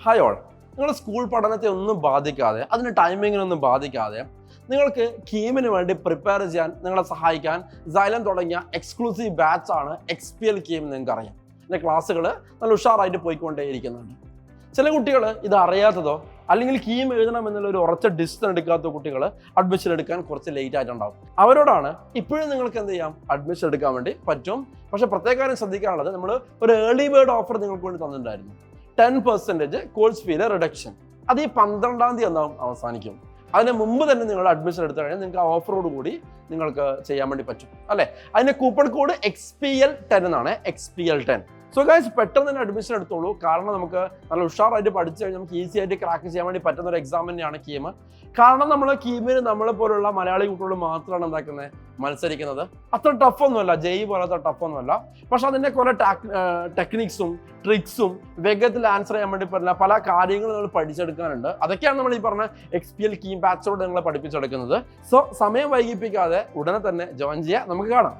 Hi all, നിങ്ങളുടെ school പഠനത്തെ ഒന്നും ബാധിക്കാതെ, അതിൻ്റെ ടൈമിങ്ങിനൊന്നും ബാധിക്കാതെ നിങ്ങൾക്ക് കീമിന് വേണ്ടി പ്രിപ്പയർ ചെയ്യാൻ നിങ്ങളെ സഹായിക്കാൻ Xylem തുടങ്ങിയ എക്സ്ക്ലൂസീവ് ബാച്ച് ആണ് XPL കീം. നിങ്ങൾക്ക് അറിയാം, എൻ്റെ ക്ലാസ്സുകൾ നല്ല ഉഷാറായിട്ട് പോയിക്കൊണ്ടേയിരിക്കുന്നുണ്ട്. ചില കുട്ടികൾ ഇത് അറിയാത്തതോ അല്ലെങ്കിൽ കീം എഴുതണം എന്നുള്ള ഒരു ഉറച്ച ഡിസിഷൻ എടുക്കാത്ത കുട്ടികൾ അഡ്മിഷൻ എടുക്കാൻ കുറച്ച് ലേറ്റ് ആയിട്ടുണ്ടാവും. അവരോടാണ് ഇപ്പോഴും നിങ്ങൾക്ക് എന്ത് ചെയ്യാം, അഡ്മിഷൻ എടുക്കാൻ വേണ്ടി പറ്റും. പക്ഷേ പ്രത്യേക കാര്യം ശ്രദ്ധിക്കാനുള്ളത്, നമ്മൾ ഒരു ഏർലി ബേർഡ് ഓഫർ നിങ്ങൾക്ക് വേണ്ടി തന്നിട്ടുണ്ടായിരുന്നു. 10% കോഴ്സ് ഫീ റിഡക്ഷൻ. അത് ഈ 12-ാം തീയതി എന്നാവും അവസാനിക്കും. അതിന് മുമ്പ് തന്നെ നിങ്ങൾ അഡ്മിഷൻ എടുത്തു കഴിഞ്ഞാൽ നിങ്ങൾക്ക് ആ ഓഫറോട് കൂടി നിങ്ങൾക്ക് ചെയ്യാൻ വേണ്ടി പറ്റും അല്ലേ. അതിൻ്റെ കൂപ്പൺ കോഡ് XPL10 എന്നാണ്, XPL10. സോ ഗൈസ്, പെട്ടെന്ന് തന്നെ അഡ്മിഷൻ എടുത്തോളൂ. കാരണം നമുക്ക് നല്ല ഉഷാറായിട്ട് പഠിച്ചു കഴിഞ്ഞാൽ നമുക്ക് ഈസി ആയിട്ട് ക്രാക്ക് ചെയ്യാൻ വേണ്ടി പറ്റുന്ന ഒരു എക്സാം തന്നെയാണ് കീം. കാരണം നമ്മൾ കീമിന് നമ്മളെ പോലുള്ള മലയാളി കുട്ടികൾ മാത്രമാണ് എന്താക്കുന്നത്, മത്സരിക്കുന്നത്. അത്ര ടഫൊന്നുമല്ല, ജെയ് പോലത്തെ ടഫൊന്നുമല്ല. പക്ഷെ അതിൻ്റെ കുറേ ടെക്നിക്സും ട്രിക്സും വേഗത്തിൽ ആൻസർ ചെയ്യാൻ വേണ്ടി പറ്റില്ല പല കാര്യങ്ങളും നമ്മൾ പഠിച്ചെടുക്കാനുണ്ട്. അതൊക്കെയാണ് നമ്മൾ ഈ പറഞ്ഞ XPL കീം ബാച്ചോട് നിങ്ങളെ പഠിപ്പിച്ചെടുക്കുന്നത്. സോ സമയം വൈകിപ്പിക്കാതെ ഉടനെ തന്നെ ജോയിൻ ചെയ്യുക. നമുക്ക് കാണാം.